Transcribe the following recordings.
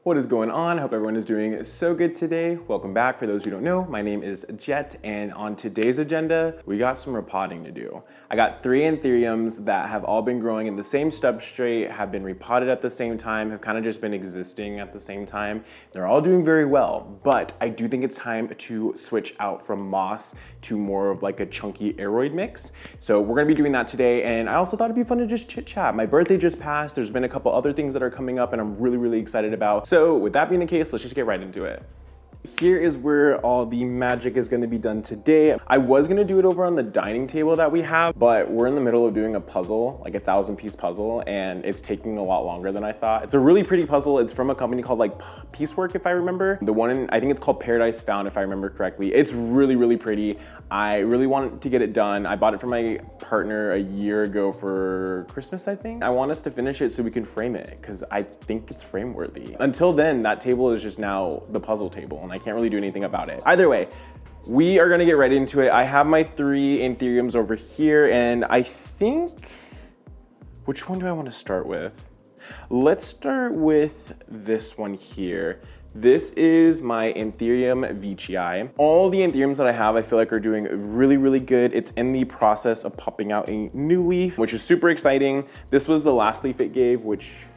What is going on? I hope everyone is doing so good today. Welcome back. For those who don't know, my name is Jet, and on today's agenda, we got some repotting to do. I got 3 Anthuriums that have all been growing in the same substrate, have been repotted at the same time, have kind of just been existing at the same time. They're all doing very well, but I do think it's time to switch out from moss to more of like a chunky aeroid mix. So we're gonna be doing that today, and I also thought it'd be fun to just chit chat. My birthday just passed. There's been a couple other things that are coming up and I'm really excited about. So with that being the case, let's just get right into it. Here is where all the magic is going to be done today. I was going to do it over on the dining table that we have, but we're in the middle of doing a puzzle, like a 1,000-piece puzzle, and it's taking a lot longer than I thought. It's a really pretty puzzle. It's from a company called like Piecework, if I remember. The one in, I think it's called Paradise Found, if I remember correctly. It's really pretty. I really wanted to get it done. I bought it for my partner a year ago for Christmas, I think. I want us to finish it so we can frame it, because I think it's frame worthy. Until then, that table is just now the puzzle table, and I can't really do anything about it. Either way, we are gonna get right into it. I have my 3 Anthuriums over here, and I think, which one do I want to start with? Let's start with this one here. This is my Anthurium VTI. All the Anthuriums that I have, I feel like are doing really good. It's in the process of popping out a new leaf, which is super exciting. This was the last leaf it gave, which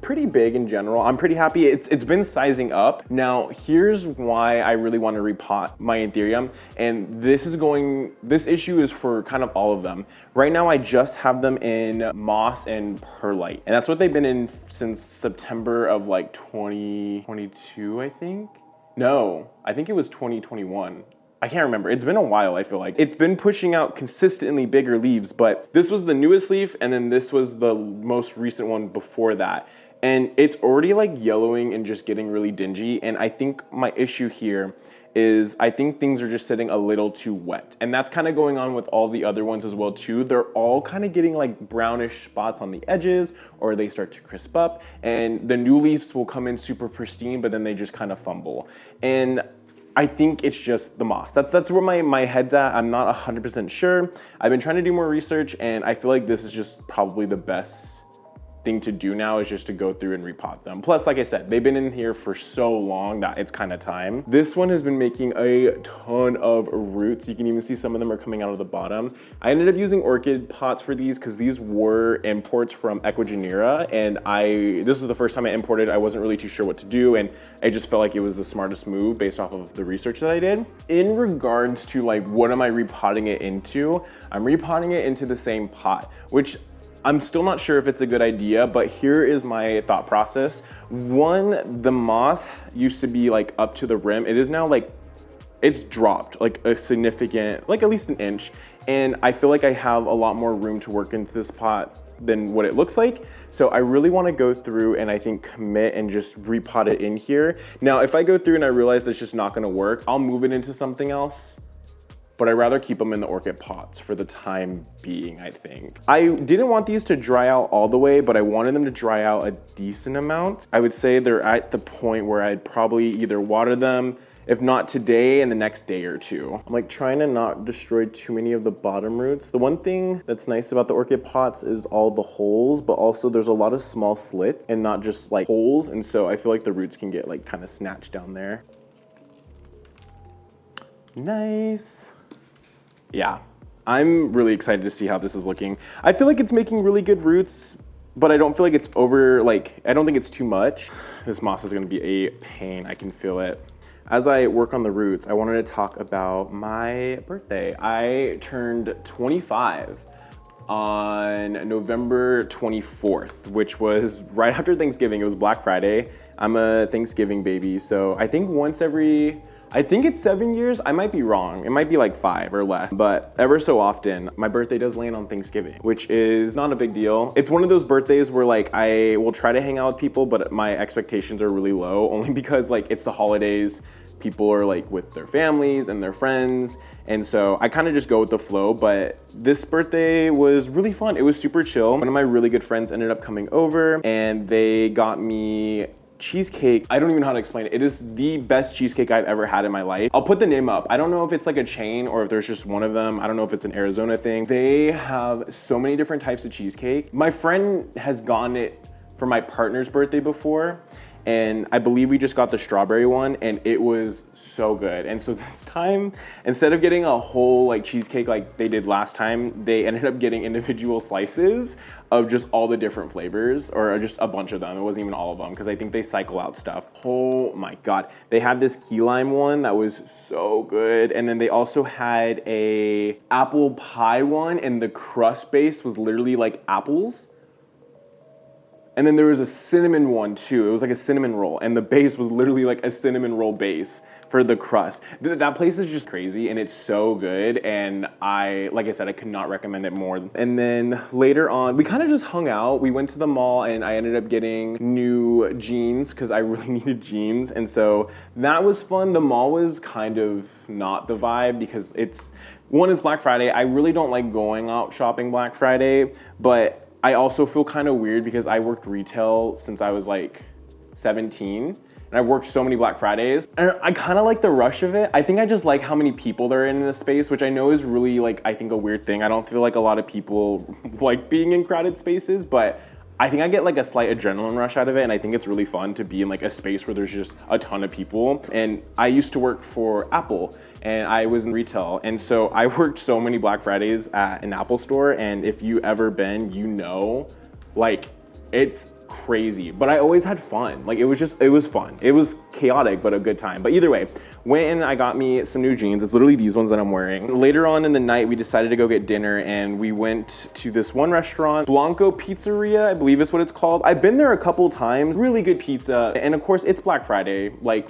pretty big in general. I'm pretty happy. It's been sizing up. Now, here's why I really want to repot my Anthurium, and this issue is for kind of all of them. Right now, I just have them in moss and perlite, and that's what they've been in since September of like 2022, I think. No, I think it was 2021. I can't remember. It's been a while, I feel like. It's been pushing out consistently bigger leaves, but this was the newest leaf, and then this was the most recent one before that. And it's already like yellowing and just getting really dingy. And I think my issue here is I think things are just sitting a little too wet. And that's kind of going on with all the other ones as well too. They're all kind of getting like brownish spots on the edges, or they start to crisp up, and the new leaves will come in super pristine, but then they just kind of fumble. And I think it's just the moss. That's where my head's at. I'm not 100% sure. I've been trying to do more research, and I feel like this is just probably the best thing to do now, is just to go through and repot them. Plus, like I said, they've been in here for so long that it's kind of time. This one has been making a ton of roots. You can even see some of them are coming out of the bottom. I ended up using orchid pots for these because these were imports from Ecuador, and this is the first time I imported. I wasn't really too sure what to do, and I just felt like it was the smartest move based off of the research that I did. In regards to like, what am I repotting it into? I'm repotting it into the same pot, which I'm still not sure if it's a good idea, but here is my thought process. One, the moss used to be like up to the rim. It is now like, it's dropped like a significant, like at least an inch. And I feel like I have a lot more room to work into this pot than what it looks like. So I really want to go through and I think commit and just repot it in here. Now, if I go through and I realize that's just not going to work, I'll move it into something else. But I'd rather keep them in the orchid pots for the time being, I think. I didn't want these to dry out all the way, but I wanted them to dry out a decent amount. I would say they're at the point where I'd probably either water them, if not today, in the next day or two. I'm like trying to not destroy too many of the bottom roots. The one thing that's nice about the orchid pots is all the holes, but also there's a lot of small slits and not just like holes. And so I feel like the roots can get like kind of snatched down there. Nice. Yeah, I'm really excited to see how this is looking. I feel like it's making really good roots, but I don't feel like it's I don't think it's too much. This moss is gonna be a pain, I can feel it. As I work on the roots, I wanted to talk about my birthday. I turned 25 on November 24th, which was right after Thanksgiving. It was Black Friday. I'm a Thanksgiving baby, so I think I think it's 7 years. I might be wrong. It might be like 5 or less, but ever so often, my birthday does land on Thanksgiving, which is not a big deal. It's one of those birthdays where like I will try to hang out with people, but my expectations are really low, only because like it's the holidays. People are like with their families and their friends. And so I kind of just go with the flow, but this birthday was really fun. It was super chill. One of my really good friends ended up coming over and they got me cheesecake. I don't even know how to explain it. It is the best cheesecake I've ever had in my life. I'll put the name up. I don't know if it's like a chain or if there's just one of them. I don't know if it's an Arizona thing. They have so many different types of cheesecake. My friend has gotten it for my partner's birthday before, and I believe we just got the strawberry one, and it was so good. And so this time, instead of getting a whole like cheesecake like they did last time, they ended up getting individual slices of just all the different flavors, or just a bunch of them. It wasn't even all of them, because I think they cycle out stuff. Oh my God. They had this key lime one that was so good. And then they also had a apple pie one, and the crust base was literally like apples. And then there was a cinnamon one too. It was like a cinnamon roll, and the base was literally like a cinnamon roll base for the crust. That place is just crazy, and it's so good. And like I said, I could not recommend it more. And then later on, we kind of just hung out. We went to the mall, and I ended up getting new jeans because I really needed jeans. And so that was fun. The mall was kind of not the vibe because it's Black Friday. I really don't like going out shopping Black Friday, but I also feel kind of weird because I worked retail since I was like 17, and I've worked so many Black Fridays. And I kind of like the rush of it. I think I just like how many people there are in this space, which I know is really like, I think a weird thing. I don't feel like a lot of people like being in crowded spaces, but I think I get like a slight adrenaline rush out of it, and I think it's really fun to be in like a space where there's just a ton of people. And I used to work for Apple, and I was in retail, and so I worked so many Black Fridays at an Apple store, and if you ever been, you know, like it's crazy, but I always had fun. Like it was fun. It was chaotic, but a good time. But either way, went and I got me some new jeans. It's literally these ones that I'm wearing. Later on in the night, we decided to go get dinner, and we went to this one restaurant, Blanco Pizzeria, I believe is what it's called. I've been there a couple times. Really good pizza. And of course, it's Black Friday. Like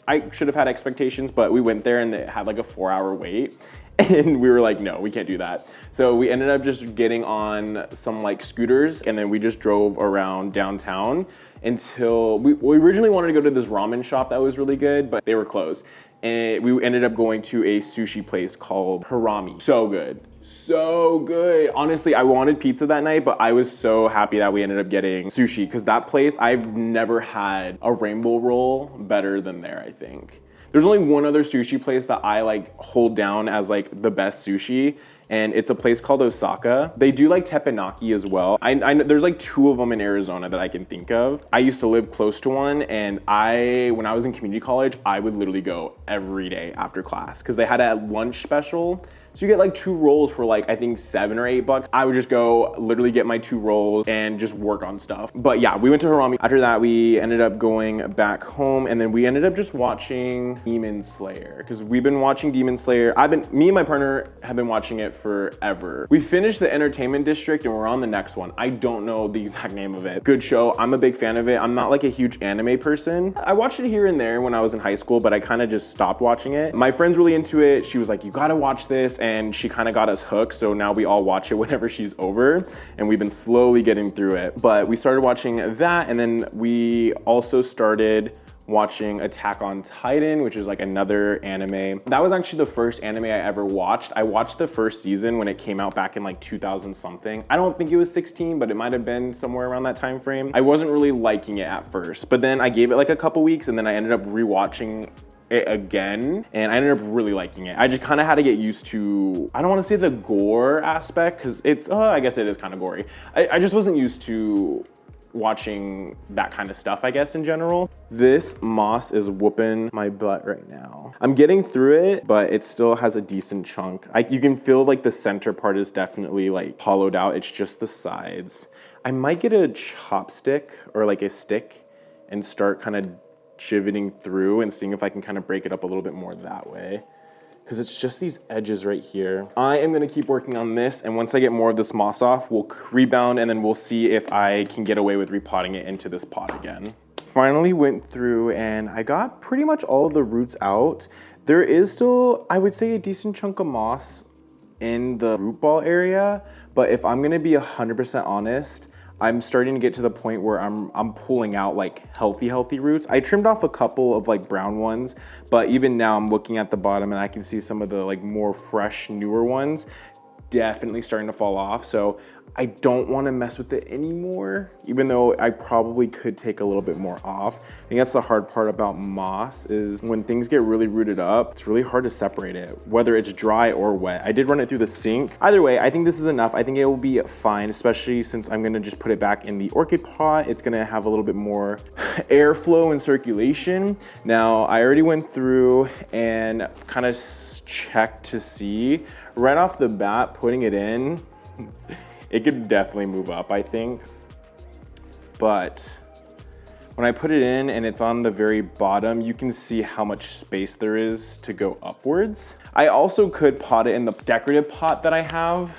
I should have had expectations, but we went there and it had like a 4-hour wait. And we were like, no, we can't do that. So we ended up just getting on some like scooters, and then we just drove around downtown until we originally wanted to go to this ramen shop that was really good, but they were closed. And we ended up going to a sushi place called Harami. So good. So good. Honestly, I wanted pizza that night, but I was so happy that we ended up getting sushi, because that place, I've never had a rainbow roll better than there, I think. There's only one other sushi place that I like hold down as like the best sushi, and it's a place called Osaka. They do like teppanyaki as well. I know there's like 2 of them in Arizona that I can think of. I used to live close to one, and when I was in community college, I would literally go every day after class because they had a lunch special. So you get like 2 rolls for like, I think $7 or $8. I would just go literally get my 2 rolls and just work on stuff. But yeah, we went to Harami. After that, we ended up going back home, and then we ended up just watching Demon Slayer, because we've been watching Demon Slayer. Me and my partner have been watching it forever. We finished the Entertainment District and we're on the next one. I don't know the exact name of it. Good show. I'm a big fan of it. I'm not like a huge anime person. I watched it here and there when I was in high school, but I kind of just stopped watching it. My friend's really into it. She was like, you gotta watch this. And she kind of got us hooked. So now we all watch it whenever she's over, and we've been slowly getting through it. But we started watching that, and then we also started watching Attack on Titan, which is like another anime. That was actually the first anime I ever watched. I watched the first season when it came out back in like 2000 something. I don't think it was 16, but it might have been somewhere around that time frame. I wasn't really liking it at first, but then I gave it like a couple weeks, and then I ended up rewatching it again, and I ended up really liking it. I just kind of had to get used to, I don't want to say the gore aspect, because it's, I guess it is kind of gory. I just wasn't used to watching that kind of stuff, I guess, in general. This moss is whooping my butt right now. I'm getting through it, but it still has a decent chunk. You can feel like the center part is definitely like hollowed out. It's just the sides. I might get a chopstick or like a stick and start kind of chiveting through and seeing if I can kind of break it up a little bit more that way, because it's just these edges right here. I am gonna keep working on this, and once I get more of this moss off, we'll rebound, and then we'll see if I can get away with repotting it into this pot again. Finally went through, and I got pretty much all of the roots out. There is still, I would say, a decent chunk of moss in the root ball area, but if I'm gonna be 100% honest, I'm starting to get to the point where I'm pulling out like healthy roots. I trimmed off a couple of like brown ones, but even now I'm looking at the bottom and I can see some of the like more fresh, newer ones definitely starting to fall off. So I don't want to mess with it anymore, even though I probably could take a little bit more off. I think that's the hard part about moss is when things get really rooted up, it's really hard to separate it, whether it's dry or wet. I did run it through the sink. Either way, I think this is enough. I think it will be fine, especially since I'm gonna just put it back in the orchid pot. It's gonna have a little bit more airflow and circulation. Now, I already went through and kind of checked to see. Right off the bat, putting it in, it could definitely move up, I think. But when I put it in and it's on the very bottom, you can see how much space there is to go upwards. I also could pot it in the decorative pot that I have,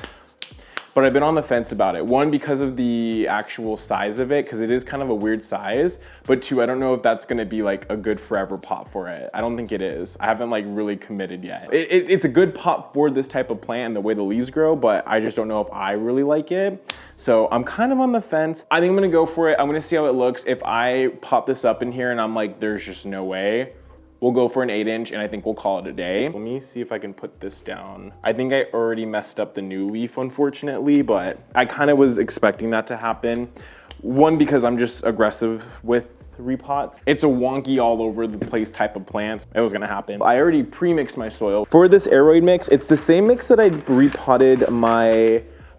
but I've been on the fence about it. One, because of the actual size of it, because it is kind of a weird size, but two, I don't know if that's gonna be like a good forever pot for it. I don't think it is. I haven't like really committed yet. It's a good pot for this type of plant and the way the leaves grow, but I just don't know if I really like it. So I'm kind of on the fence. I think I'm gonna go for it. I'm gonna see how it looks. If I pop this up in here and I'm like, there's just no way, we'll go for an 8-inch and I think we'll call it a day. Let me see if I can put this down. I think I already messed up the new leaf, unfortunately, but I kind of was expecting that to happen. One, because I'm just aggressive with repots. It's a wonky all over the place type of plants. It was gonna happen. I already pre-mixed my soil. For this aeroid mix, it's the same mix that I repotted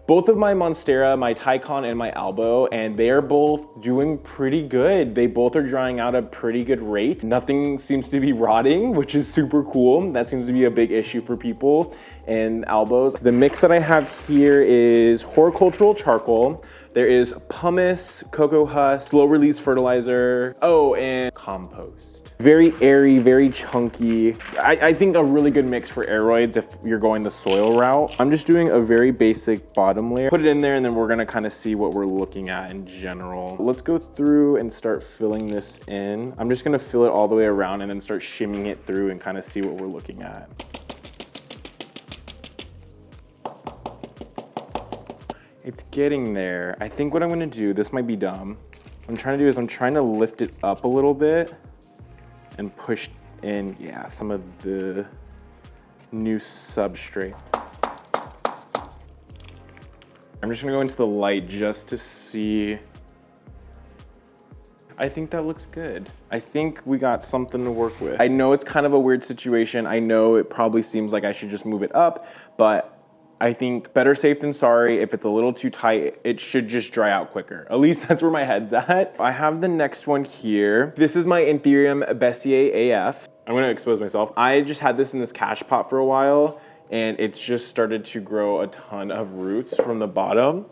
both of my Monstera, my Tycon, and my Albo, and they are both doing pretty good. They both are drying out at a pretty good rate. Nothing seems to be rotting, which is super cool. That seems to be a big issue for people and Albos. The mix that I have here is horticultural charcoal. There is pumice, cocoa husk, slow release fertilizer, and compost. Very airy, very chunky. I think a really good mix for aeroids if you're going the soil route. I'm just doing a very basic bottom layer. Put it in there and then we're gonna kind of see what we're looking at in general. Let's go through and start filling this in. I'm just gonna fill it all the way around and then start shimming it through and kind of see what we're looking at. It's getting there. I think what I'm gonna do, this might be dumb. What I'm trying to do is I'm trying to lift it up a little bit and push in, some of the new substrate. I'm just gonna go into the light just to see. I think that looks good. I think we got something to work with. I know it's kind of a weird situation. I know it probably seems like I should just move it up, but I think better safe than sorry. If it's a little too tight, it should just dry out quicker. At least that's where my head's at. I have the next one here. This is my Anthurium Besseae AF. I'm gonna expose myself. I just had this in this cash pot for a while and it's just started to grow a ton of roots from the bottom.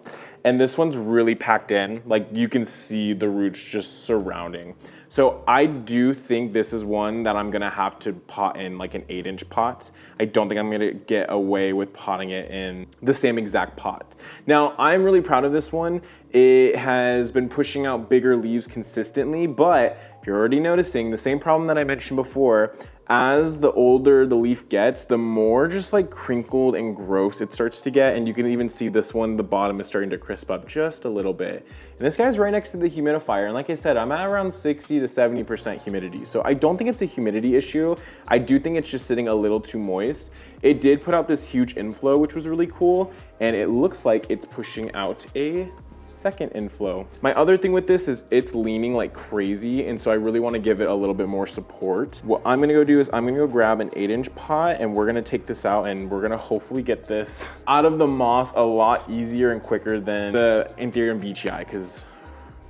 And this one's really packed in. Like you can see the roots just surrounding. So I do think this is one that I'm gonna have to pot in like an 8-inch pot. I don't think I'm gonna get away with potting it in the same exact pot. Now, I'm really proud of this one. It has been pushing out bigger leaves consistently, but you're already noticing the same problem that I mentioned before. As the older the leaf gets, the more just like crinkled and gross it starts to get. And you can even see this one, the bottom is starting to crisp up just a little bit. And this guy's right next to the humidifier. And like I said, I'm at around 60 to 70% humidity. So I don't think it's a humidity issue. I do think it's just sitting a little too moist. It did put out this huge inflow, which was really cool. And it looks like it's pushing out a second inflow. My other thing with this is it's leaning like crazy, and so I really want to give it a little bit more support. What I'm gonna go do is I'm gonna go grab an 8-inch pot and we're gonna take this out and we're gonna hopefully get this out of the moss a lot easier and quicker than the Anthurium VTI, because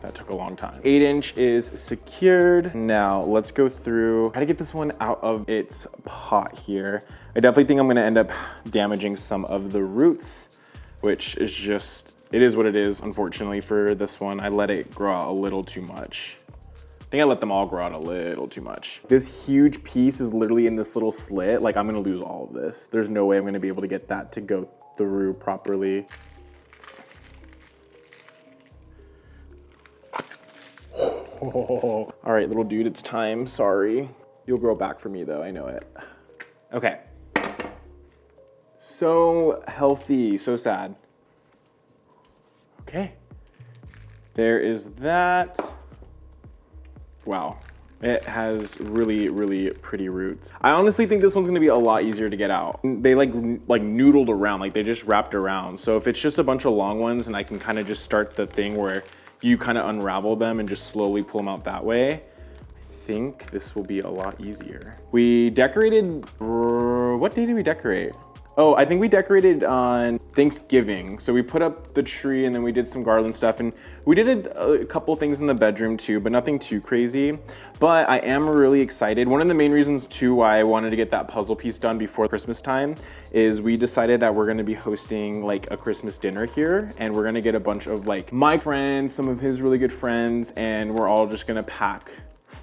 that took a long time. 8-inch is secured. Now let's go through, try to get this one out of its pot here. I definitely think I'm gonna end up damaging some of the roots, which is just, it is what it is, unfortunately, for this one. I let it grow out a little too much. I think I let them all grow out a little too much. This huge piece is literally in this little slit. Like, I'm gonna lose all of this. There's no way I'm gonna be able to get that to go through properly. All right, little dude, it's time. Sorry. You'll grow back for me though, I know it. Okay. So healthy, so sad. Okay, there is that. Wow, It has really, really pretty roots. I honestly think this one's gonna be a lot easier to get out. They like noodled around, like they just wrapped around. So if it's just a bunch of long ones and I can kind of just start the thing where you kind of unravel them and just slowly pull them out that way, I think this will be a lot easier. We decorated, what day did we decorate? Oh, I think we decorated on Thanksgiving. So we put up the tree and then we did some garland stuff, and we did a couple things in the bedroom too, but nothing too crazy. But I am really excited. One of the main reasons too why I wanted to get that puzzle piece done before Christmas time is we decided that we're gonna be hosting like a Christmas dinner here, and we're gonna get a bunch of like my friends, some of his really good friends, and we're all just gonna pack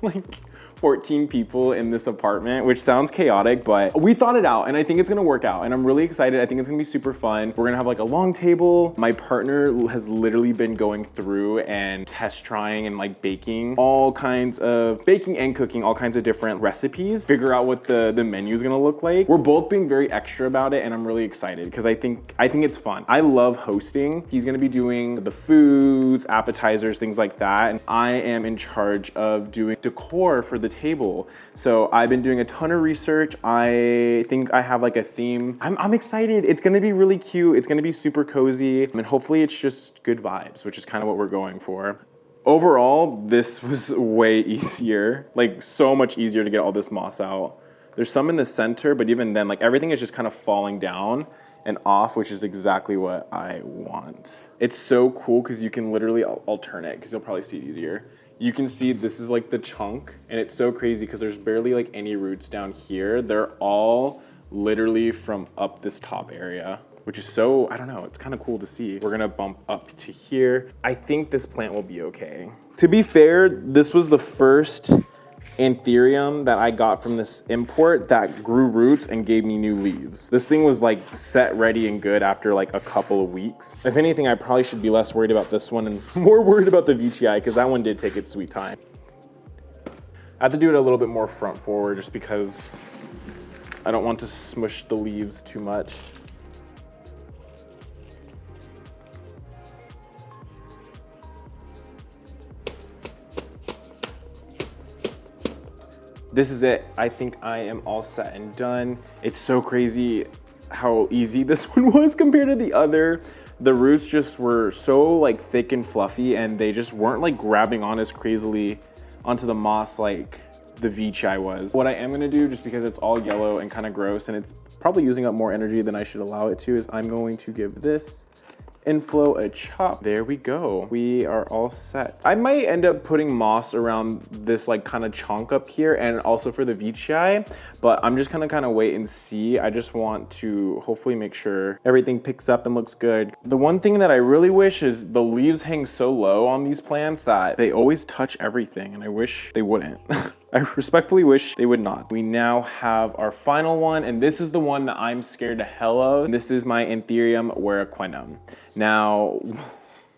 like 14 people in this apartment, which sounds chaotic, but we thought it out and I think it's gonna work out, and I'm really excited. I think it's gonna be super fun. We're gonna have like a long table. My partner has literally been going through and test trying and like baking all kinds of baking and cooking, all kinds of different recipes, figure out what the menu is gonna look like. We're both being very extra about it and I'm really excited because I think it's fun. I love hosting. He's gonna be doing the foods, appetizers, things like that, and I am in charge of doing decor for the table. So I've been doing a ton of research. I think I have like a theme. I'm excited. It's gonna be really cute. It's gonna be super cozy, and hopefully it's just good vibes, which is kind of what we're going for. Overall, this was way easier, like so much easier to get all this moss out. There's some in the center, but even then, like everything is just kind of falling down and off, which is exactly what I want. It's so cool because you can literally alternate, because you'll probably see it easier. You can see this is like the chunk, and it's so crazy because there's barely like any roots down here. They're all literally from up this top area, which is so, I don't know, it's kind of cool to see. We're gonna bump up to here. I think this plant will be okay. To be fair, this was the first Anthurium that I got from this import that grew roots and gave me new leaves. This thing was like set, ready, and good after like a couple of weeks. If anything, I probably should be less worried about this one and more worried about the VTI, because that one did take its sweet time. I have to do it a little bit more front forward just because I don't want to smush the leaves too much. This is it. I think I am all set and done. It's so crazy how easy this one was compared to the other. The roots just were so like thick and fluffy, and they just weren't like grabbing on as crazily onto the moss like the VTI was. What I am gonna do, just because it's all yellow and kind of gross and it's probably using up more energy than I should allow it to, is I'm going to give this inflow a chop. There we go. We are all set. I might end up putting moss around this like kind of chunk up here, and also for the VTI, but I'm just gonna kind of wait and see. I just want to hopefully make sure everything picks up and looks good. The one thing that I really wish is the leaves hang so low on these plants that they always touch everything, and I wish they wouldn't. I respectfully wish they would not. We now have our final one, and this is the one that I'm scared to hell of. And this is my Anthurium Warocqueanum. Now,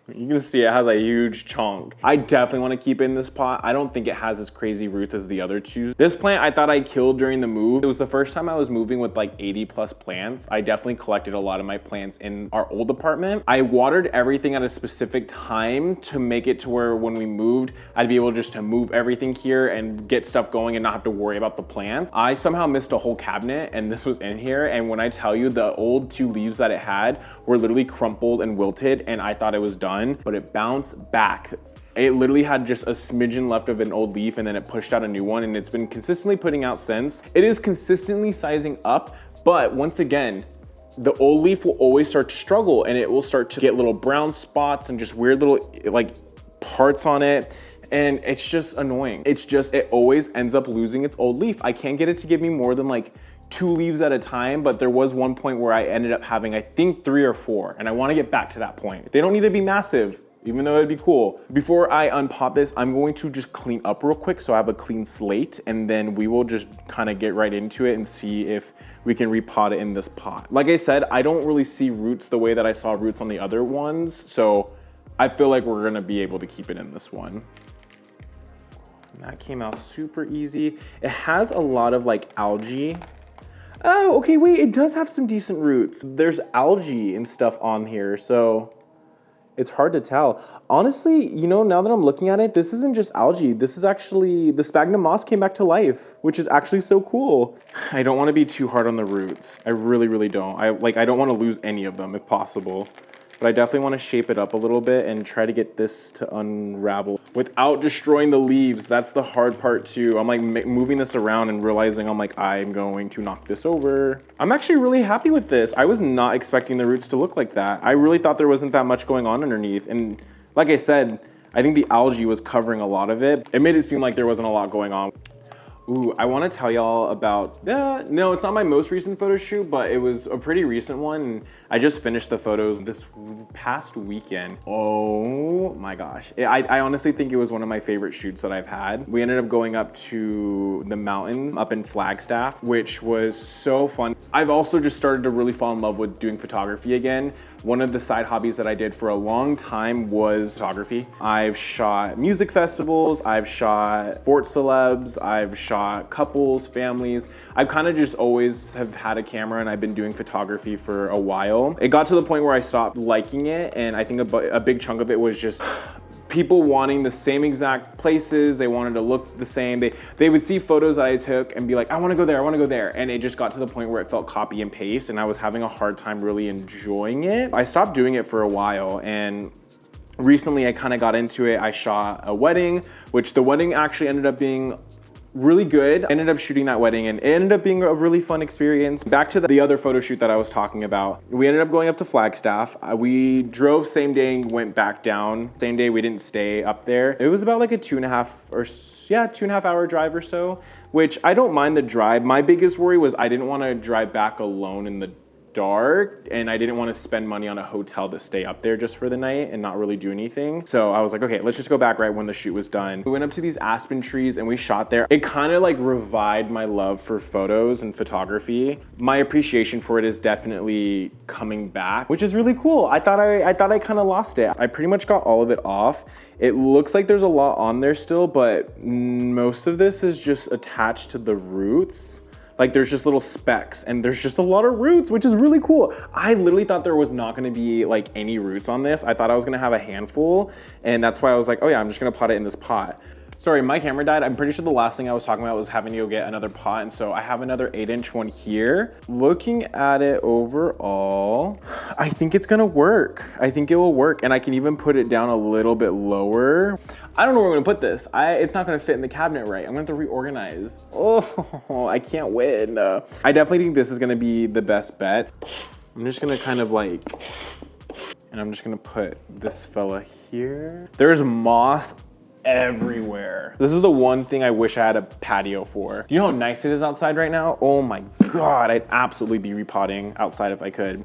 you're gonna see it has a huge chunk. I definitely wanna keep it in this pot. I don't think it has as crazy roots as the other two. This plant I thought I killed during the move. It was the first time I was moving with like 80 plus plants. I definitely collected a lot of my plants in our old apartment. I watered everything at a specific time to make it to where when we moved, I'd be able just to move everything here and get stuff going and not have to worry about the plants. I somehow missed a whole cabinet, and this was in here. And when I tell you, the old 2 leaves that it had were literally crumpled and wilted, and I thought it was done, but it bounced back. It literally had just a smidgen left of an old leaf, and then it pushed out a new one, and it's been consistently putting out since. It is consistently sizing up, but once again, the old leaf will always start to struggle, and it will start to get little brown spots and just weird little like parts on it. And it's just annoying. It always ends up losing its old leaf. I can't get it to give me more than like 2 leaves at a time, but there was one point where I ended up having, I think, 3 or 4, and I want to get back to that point. They don't need to be massive, even though it'd be cool. Before I unpop this, I'm going to just clean up real quick so I have a clean slate, and then we will just kind of get right into it and see if we can repot it in this pot. Like I said, I don't really see roots the way that I saw roots on the other ones, so I feel like we're gonna be able to keep it in this one. And that came out super easy. It has a lot of like algae. Oh, okay, wait, it does have some decent roots. There's algae and stuff on here, so It's hard to tell. Honestly, you know, now that I'm looking at it, this isn't just algae. This is actually, the sphagnum moss came back to life, which is actually so cool. I don't want to be too hard on the roots. I really, really don't. I don't want to lose any of them if possible. But I definitely want to shape it up a little bit and try to get this to unravel without destroying the leaves. That's the hard part too. I'm like moving this around and realizing I'm like, I'm going to knock this over. I'm actually really happy with this. I was not expecting the roots to look like that. I really thought there wasn't that much going on underneath. And like I said, I think the algae was covering a lot of it. It made it seem like there wasn't a lot going on. Ooh, I want to tell y'all about, no, it's not my most recent photo shoot, but it was a pretty recent one. And I just finished the photos this past weekend. Oh my gosh. I honestly think it was one of my favorite shoots that I've had. We ended up going up to the mountains up in Flagstaff, which was so fun. I've also just started to really fall in love with doing photography again. One of the side hobbies that I did for a long time was photography. I've shot music festivals, I've shot sports celebs, I've shot couples, families. I've kind of just always have had a camera and I've been doing photography for a while. It got to the point where I stopped liking it, and I think a big chunk of it was just people wanting the same exact places. They wanted to look the same. They would see photos that I took and be like, I want to go there, I want to go there. And it just got to the point where it felt copy and paste, and I was having a hard time really enjoying it. I stopped doing it for a while, and recently I kind of got into it. I shot a wedding, which the wedding actually ended up being really good. I ended up shooting that wedding and it ended up being a really fun experience. Back to the other photo shoot that I was talking about. We ended up going up to Flagstaff. We drove same day and went back down. Same day, we didn't stay up there. It was about like a 2.5 hour drive or so, which I don't mind the drive. My biggest worry was I didn't want to drive back alone in the dark, and I didn't want to spend money on a hotel to stay up there just for the night and not really do anything. So I was like, okay, let's just go back right when the shoot was done. We went up to these aspen trees and we shot there. It kind of like revived my love for photos and photography. My appreciation for it is definitely coming back, which is really cool. I thought I kind of lost it. I pretty much got all of it off. It looks like there's a lot on there still, but most of this is just attached to the roots. Like there's just little specks and there's just a lot of roots, which is really cool. I literally thought there was not gonna be like any roots on this. I thought I was gonna have a handful, and that's why I was like, oh yeah, I'm just gonna pot it in this pot. Sorry, my camera died. I'm pretty sure the last thing I was talking about was having to go get another pot, and so I have another 8-inch one here. Looking at it overall, I think it's gonna work. I think it will work, and I can even put it down a little bit lower. I don't know where I'm gonna put this. It's not gonna fit in the cabinet right. I'm gonna have to reorganize. Oh, I can't win. I definitely think this is gonna be the best bet. I'm just gonna kind of like, and I'm just gonna put this fella here. There's moss everywhere. This is the one thing I wish I had a patio for. Do you know how nice it is outside right now? Oh my God, I'd absolutely be repotting outside if I could.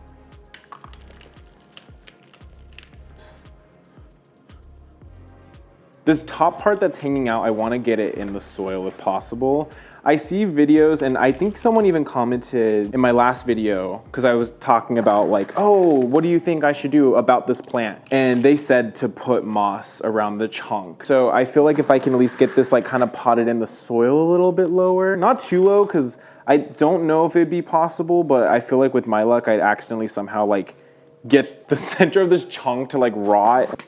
This top part that's hanging out, I want to get it in the soil if possible. I see videos, and I think someone even commented in my last video, because I was talking about like, oh, what do you think I should do about this plant? And they said to put moss around the chunk. So I feel like if I can at least get this like kind of potted in the soil a little bit lower, not too low, because I don't know if it'd be possible, but I feel like with my luck, I'd accidentally somehow like get the center of this chunk to like rot.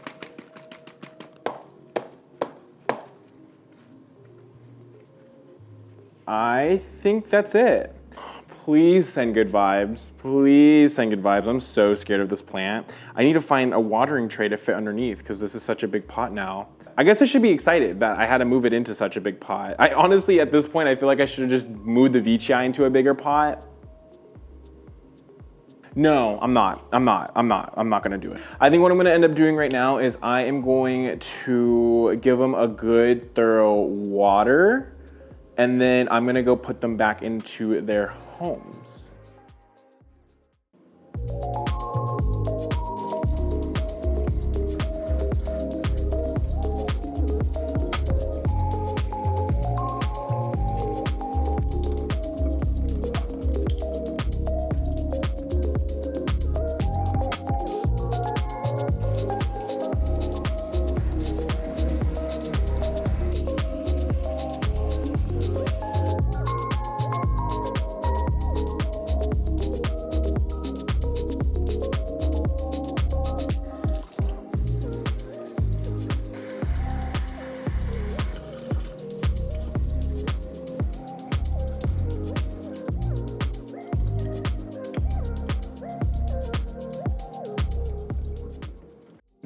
I think that's it. Please send good vibes. Please send good vibes. I'm so scared of this plant. I need to find a watering tray to fit underneath because this is such a big pot now. I guess I should be excited that I had to move it into such a big pot. I honestly, at this point, I feel like I should have just moved the VTI into a bigger pot. No, I'm not gonna do it. I think what I'm gonna end up doing right now is I am going to give them a good thorough water, and then I'm gonna go put them back into their homes.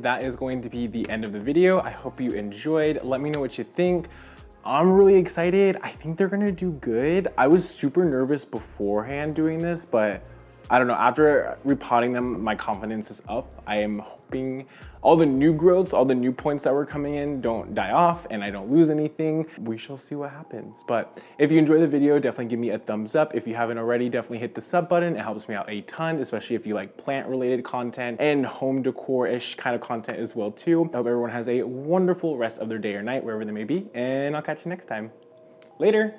that is going to be the end of the video. I hope you enjoyed. Let me know what you think. I'm really excited. I think they're gonna do good. I was super nervous beforehand doing this, but I don't know, after repotting them, my confidence is up. I am hoping all the new growths, all the new points that were coming in don't die off and I don't lose anything. We shall see what happens. But if you enjoyed the video, definitely give me a thumbs up. If you haven't already, definitely hit the sub button. It helps me out a ton, especially if you like plant related content and home decor-ish kind of content as well too. I hope everyone has a wonderful rest of their day or night, wherever they may be, and I'll catch you next time. Later.